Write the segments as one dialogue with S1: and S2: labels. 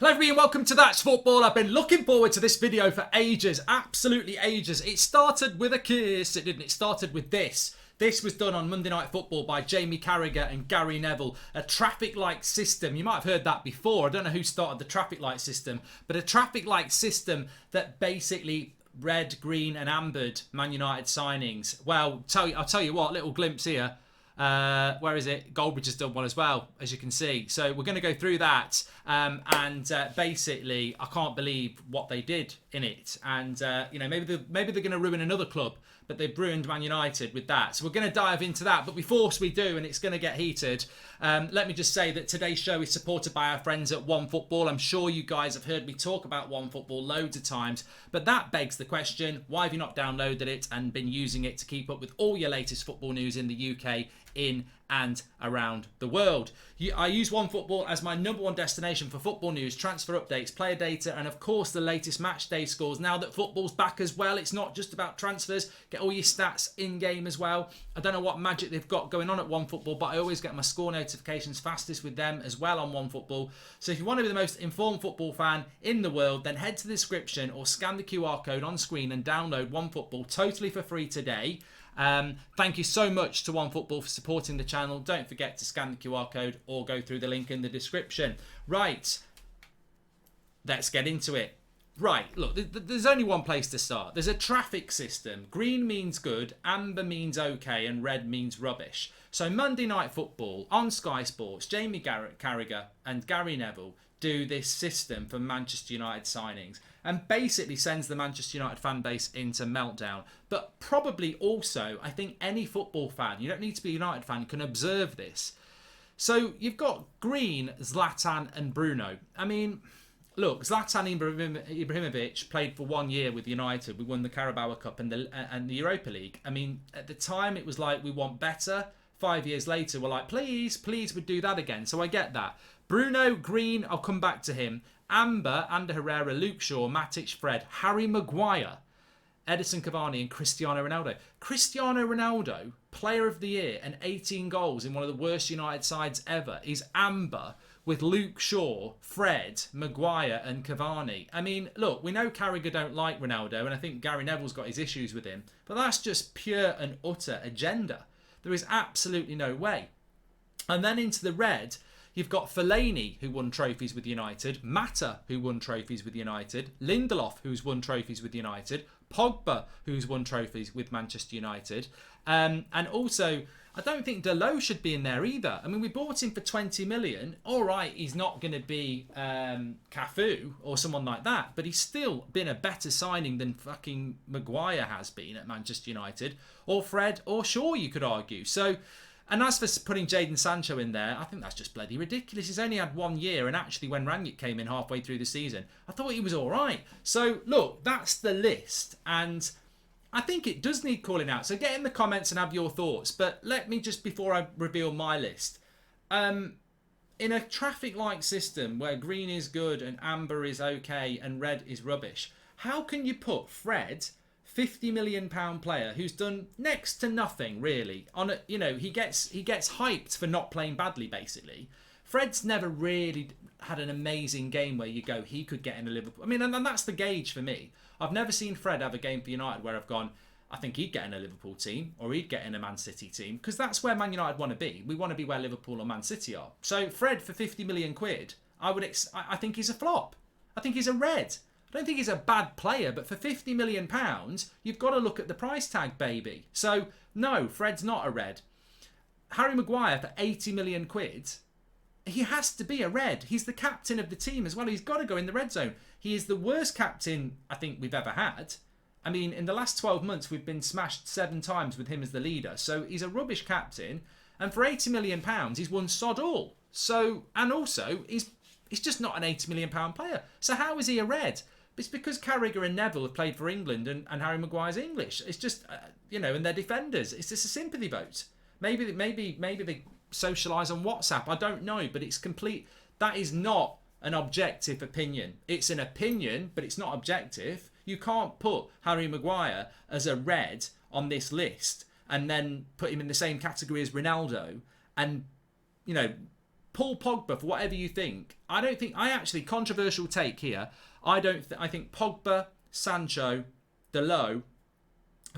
S1: Hello everybody and welcome to That's Football. I've been looking forward to this video for ages, absolutely ages. It started with a kiss, it didn't. It started with this. This was done on Monday Night Football by Jamie Carragher and Gary Neville. A traffic light system. You might have heard that before. I don't know who started the traffic light system, but a traffic light system that basically red, green and ambered Man United signings. Well, I'll tell you what, little glimpse here. Where is it? Goldbridge has done one as well, as you can see. So we're going to go through that. Basically, I can't believe what they did in it. And, maybe they're going to ruin another club, but they've ruined Man United with that. So we're going to dive into that. But before we do, and it's going to get heated, let me just say that today's show is supported by our friends at OneFootball. I'm sure you guys have heard me talk about OneFootball loads of times. But that begs the question, why have you not downloaded it and been using it to keep up with all your latest football news in the UK, in and around the world? I use OneFootball as my number one destination for football news, transfer updates, player data, and of course the latest match day scores. Now that football's back as well, it's not just about transfers. Get all your stats in game as well. I don't know what magic they've got going on at OneFootball, but I always get my score notifications fastest with them as well on OneFootball. So if you want to be the most informed football fan in the world, then head to the description or scan the QR code on screen and download OneFootball totally for free today. Thank you so much to OneFootball for supporting the channel. Don't forget to scan the QR code or go through the link in the description. Right, let's get into it. Right, look, there's only one place to start. There's a traffic system. Green means good, amber means okay, and red means rubbish. So Monday Night Football on Sky Sports, Jamie Carragher and Gary Neville do this system for Manchester United signings and basically sends the Manchester United fan base into meltdown. But probably also, I think any football fan, you don't need to be a United fan, can observe this. So you've got Green, Zlatan and Bruno. I mean, look, Zlatan Ibrahimovic played for 1 year with United. We won the Carabao Cup and the Europa League. I mean, at the time it was like, we want better. 5 years later, we're like, please we'd do that again. So I get that. Bruno, Green, I'll come back to him. Amber, Ander Herrera, Luke Shaw, Matic, Fred, Harry Maguire, Edison Cavani and Cristiano Ronaldo. Cristiano Ronaldo, Player of the Year and 18 goals in one of the worst United sides ever, is amber with Luke Shaw, Fred, Maguire and Cavani. I mean, look, we know Carragher don't like Ronaldo and I think Gary Neville's got his issues with him, but that's just pure and utter agenda. There is absolutely no way. And then into the red, you've got Fellaini, who won trophies with United, Mata, who won trophies with United, Lindelof, who's won trophies with United, Pogba, who's won trophies with Manchester United, and also, I don't think Dalot should be in there either. I mean, we bought him for 20 million. All right, he's not going to be Cafu or someone like that, but he's still been a better signing than fucking Maguire has been at Manchester United, or Fred, or Shaw, you could argue. So, and as for putting Jadon Sancho in there, I think that's just bloody ridiculous. He's only had 1 year, and actually when Rangnick came in halfway through the season, I thought he was all right. So, look, that's the list, and I think it does need calling out. So get in the comments and have your thoughts. But let me just, before I reveal my list, in a traffic light system where green is good and amber is okay and red is rubbish, how can you put Fred, £50 million player who's done next to nothing really on a, he gets hyped for not playing badly basically. Fred's never really had an amazing game where you go, he could get in a Liverpool. I mean, and that's the gauge for me. I've never seen Fred have a game for United where I've gone, I think he'd get in a Liverpool team or he'd get in a Man City team, because that's where Man United want to be. We want to be where Liverpool or Man City are. So Fred for 50 million quid, I think he's a flop. I think he's a red. I don't think he's a bad player, but for £50 million, you've got to look at the price tag, baby. So, no, Fred's not a red. Harry Maguire for 80 million quid, he has to be a red. He's the captain of the team as well. He's got to go in the red zone. He is the worst captain I think we've ever had. I mean, in the last 12 months, we've been smashed 7 times with him as the leader. So he's a rubbish captain. And for £80 million, he's won sod all. So, and also, he's just not an £80 million player. So how is he a red? It's because Carragher and Neville have played for England and Harry Maguire's English. It's just, and they're defenders. It's just a sympathy vote. Maybe they socialise on WhatsApp. I don't know, but it's complete. That is not an objective opinion. It's an opinion, but it's not objective. You can't put Harry Maguire as a red on this list and then put him in the same category as Ronaldo and, Paul Pogba, for whatever you think, I actually, controversial take here, I think Pogba, Sancho, Dalot,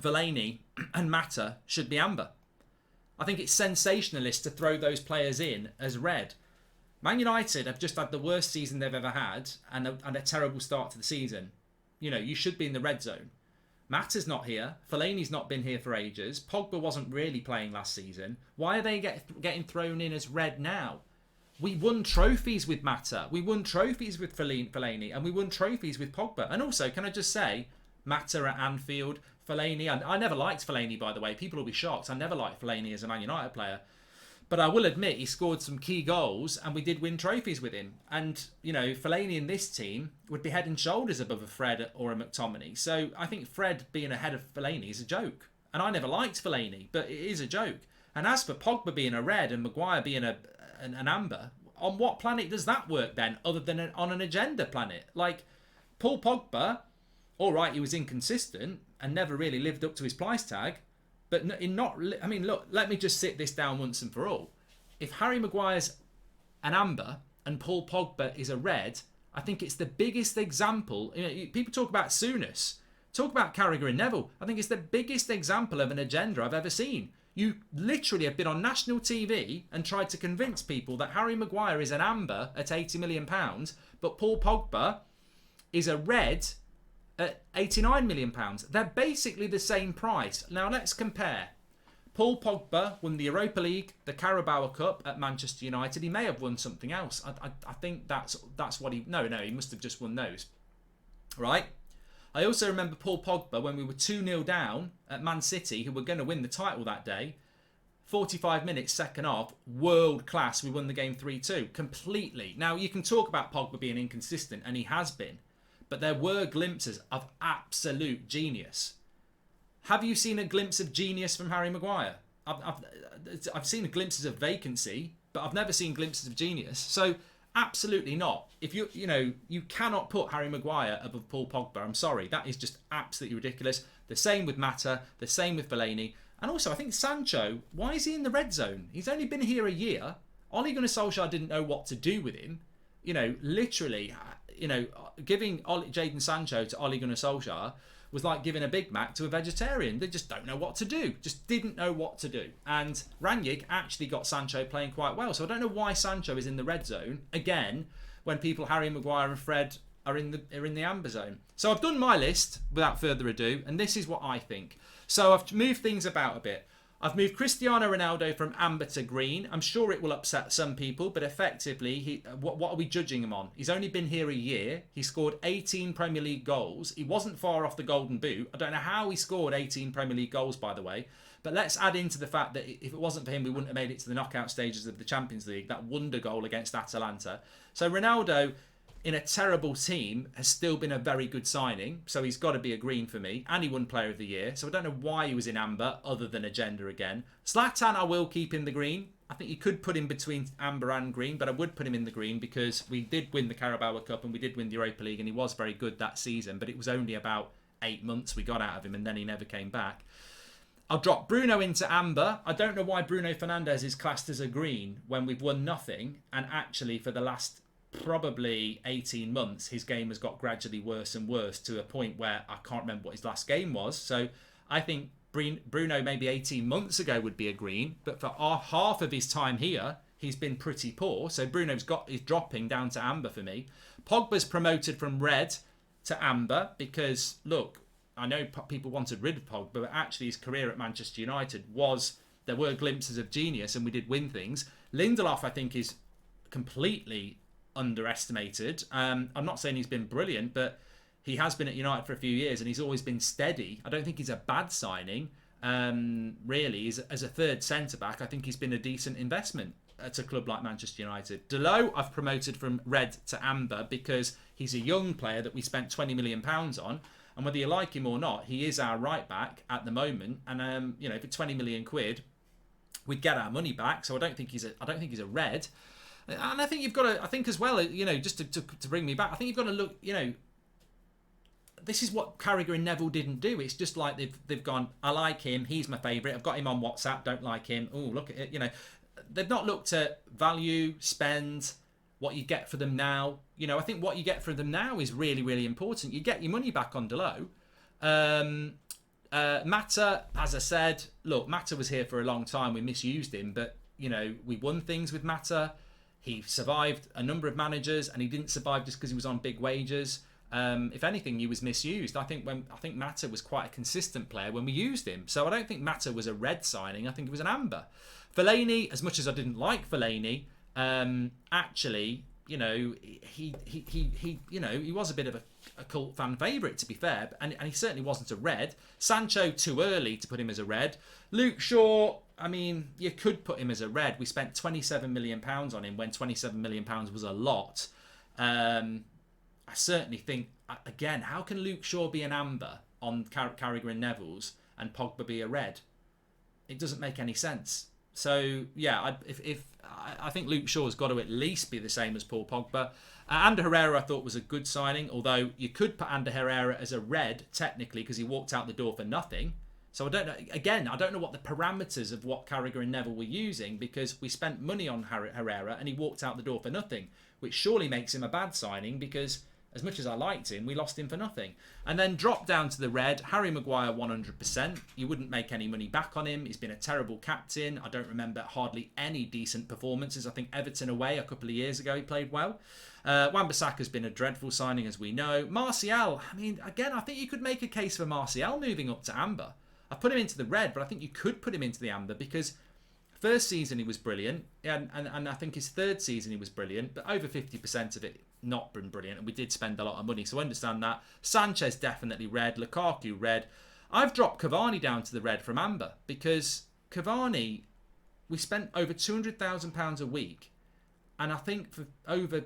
S1: Fellaini and Mata should be amber. I think it's sensationalist to throw those players in as red. Man United have just had the worst season they've ever had and a terrible start to the season. You know, you should be in the red zone. Mata's not here. Fellaini's not been here for ages. Pogba wasn't really playing last season. Why are they getting thrown in as red now? We won trophies with Mata. We won trophies with Fellaini. And we won trophies with Pogba. And also, can I just say, Mata at Anfield, Fellaini. I never liked Fellaini, by the way. People will be shocked. I never liked Fellaini as a Man United player. But I will admit he scored some key goals and we did win trophies with him. And, you know, Fellaini in this team would be head and shoulders above a Fred or a McTominay. So I think Fred being ahead of Fellaini is a joke. And I never liked Fellaini, but it is a joke. And as for Pogba being a red and Maguire being an amber, on what planet does that work then other than on an agenda planet? Like, Paul Pogba, all right, he was inconsistent and never really lived up to his price tag. But I mean, look, let me just sit this down once and for all. If Harry Maguire's an amber and Paul Pogba is a red, I think it's the biggest example. You know, people talk about Souness, talk about Carragher and Neville. I think it's the biggest example of an agenda I've ever seen. You literally have been on national TV and tried to convince people that Harry Maguire is an amber at £80 million, but Paul Pogba is a red at £89 million. They're basically the same price. Now let's compare. Paul Pogba won the Europa League, the Carabao Cup at Manchester United. He may have won something else. I think that's what he... No, he must have just won those. Right? I also remember Paul Pogba when we were 2-0 down at Man City, who were going to win the title that day. 45 minutes, second half, world class. We won the game 3-2 completely. Now, you can talk about Pogba being inconsistent, and he has been. But there were glimpses of absolute genius. Have you seen a glimpse of genius from Harry Maguire? I've seen glimpses of vacancy, but I've never seen glimpses of genius. So absolutely not. If you cannot put Harry Maguire above Paul Pogba. I'm sorry, that is just absolutely ridiculous. The same with Mata, the same with Fellaini, and also I think Sancho. Why is he in the red zone? He's only been here a year. Ole Gunnar Solskjaer didn't know what to do with him. You know, literally. You know, giving Jadon Sancho to Ole Gunnar Solskjaer was like giving a Big Mac to a vegetarian. They just don't know what to do. Just didn't know what to do. And Rangnick actually got Sancho playing quite well. So I don't know why Sancho is in the red zone again when people Harry Maguire and Fred are in the amber zone. So I've done my list without further ado, and this is what I think. So I've moved things about a bit. I've moved Cristiano Ronaldo from amber to green. I'm sure it will upset some people, but effectively, what are we judging him on? He's only been here a year. He scored 18 Premier League goals. He wasn't far off the Golden Boot. I don't know how he scored 18 Premier League goals, by the way. But let's add into the fact that if it wasn't for him, we wouldn't have made it to the knockout stages of the Champions League. That wonder goal against Atalanta. So Ronaldo, in a terrible team, has still been a very good signing. So he's got to be a green for me. And he won Player of the Year. So I don't know why he was in amber other than agenda again. Zlatan, I will keep in the green. I think you could put him between amber and green, but I would put him in the green because we did win the Carabao Cup and we did win the Europa League and he was very good that season. But it was only about 8 months we got out of him and then he never came back. I'll drop Bruno into amber. I don't know why Bruno Fernandes is classed as a green when we've won nothing. And actually for the last probably 18 months his game has got gradually worse and worse to a point where I can't remember what his last game was. So I think Bruno maybe 18 months ago would be a green, but for half of his time here he's been pretty poor. So Bruno's is dropping down to amber for me. Pogba's promoted from red to amber because look, I know people wanted rid of Pogba, but actually his career at Manchester United there were glimpses of genius and we did win things. Lindelof I think is completely underestimated. I'm not saying he's been brilliant, but he has been at United for a few years and he's always been steady. I don't think he's a bad signing. Really, as a third centre-back, I think he's been a decent investment at a club like Manchester United. Dalot, I've promoted from red to amber because he's a young player that we spent £20 million on. And whether you like him or not, he is our right-back at the moment. And, you know, for 20 million quid, we'd get our money back. So I don't think he's a red. And I think you've got to, I think as well, you know, just to bring me back, I think you've got to look, you know, this is what Carragher and Neville didn't do. It's just like they've gone, I like him, he's my favourite, I've got him on WhatsApp, don't like him, oh, look at it, you know. they've not looked at value, spend, what you get for them now. You know, I think what you get for them now is really, really important. You get your money back on Delo. Mata, as I said, look, Mata was here for a long time. We misused him, but, you know, we won things with Mata. He survived a number of managers, and he didn't survive just because he was on big wages. If anything, he was misused. I think Mata was quite a consistent player when we used him. So I don't think Mata was a red signing. I think it was an amber. Fellaini, as much as I didn't like Fellaini, actually, you know, he you know, he was a bit of a cult fan favourite, to be fair, and he certainly wasn't a red. Sancho, too early to put him as a red. Luke Shaw, I mean, you could put him as a red. We spent £27 million on him when £27 million was a lot. I certainly think, again, how can Luke Shaw be an amber on Carragher and Neville's and Pogba be a red? It doesn't make any sense. So, yeah, I think Luke Shaw's got to at least be the same as Paul Pogba. Ander Herrera, I thought, was a good signing, although you could put Ander Herrera as a red, technically, because he walked out the door for nothing. So I don't know. Again, I don't know what the parameters of what Carragher and Neville were using, because we spent money on Herrera and he walked out the door for nothing, which surely makes him a bad signing, because as much as I liked him, we lost him for nothing. And then drop down to the red, Harry Maguire 100%. You wouldn't make any money back on him. He's been a terrible captain. I don't remember hardly any decent performances. I think Everton away a couple of years ago he played well. Wan-Bissaka's been a dreadful signing, as we know. Martial, I mean, again, I think you could make a case for Martial moving up to amber. I put him into the red, but I think you could put him into the amber, because first season he was brilliant, and I think his third season he was brilliant, but over 50% of it not been brilliant, and we did spend a lot of money, so I understand that. Sanchez definitely red, Lukaku red. I've dropped Cavani down to the red from amber, because Cavani, we spent over £200,000 a week, and I think for over,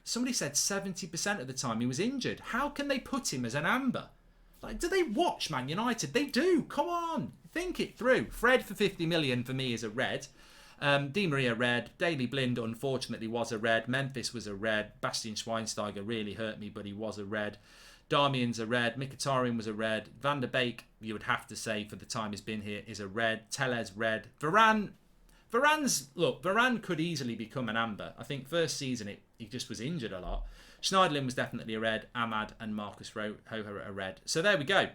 S1: somebody said 70% of the time he was injured. How can they put him as an amber? Like, do they watch Man United? They do. Come on, think it through. Fred for 50 million for me is a red. Di Maria red. Daley Blind unfortunately was a red. Memphis was a red. Bastian Schweinsteiger really hurt me, but he was a red. Darmian's a red. Mkhitaryan was a red. Van der Beek, you would have to say, for the time he's been here, is a red. Tellez red. Varane could easily become an amber. I think first season he just was injured a lot. Schneiderlin was definitely a red. Ahmad and Marcus Rojo are a red. So there we go.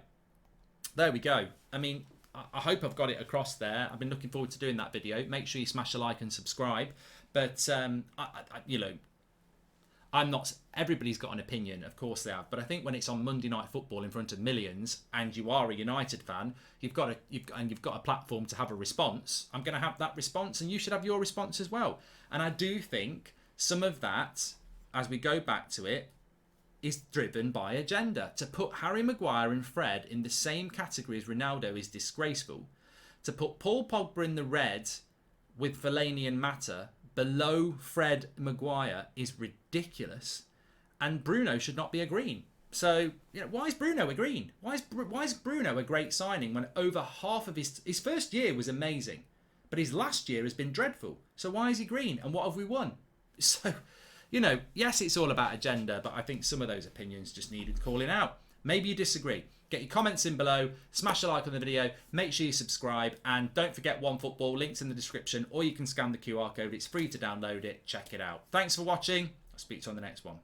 S1: I mean, I hope I've got it across there. I've been looking forward to doing that video. Make sure you smash a like and subscribe. But, you know, I'm not... Everybody's got an opinion, of course they have. But I think when it's on Monday Night Football in front of millions, and you are a United fan, you've got a platform to have a response. I'm going to have that response, and you should have your response as well. And I do think some of that, as we go back to it, is driven by agenda. To put Harry Maguire and Fred in the same category as Ronaldo is disgraceful. To put Paul Pogba in the red with Fellaini and Mata below Fred Maguire is ridiculous. And Bruno should not be a green. So, you know, why is Bruno a green? Why is Bruno a great signing when over half of his first year was amazing, but his last year has been dreadful? So why is he green? And what have we won? So, you know, yes, it's all about agenda, but I think some of those opinions just needed calling out. Maybe you disagree. Get your comments in below, smash a like on the video, make sure you subscribe, and don't forget OneFootball, links in the description, or you can scan the QR code. It's free to download it. Check it out. Thanks for watching. I'll speak to you on the next one.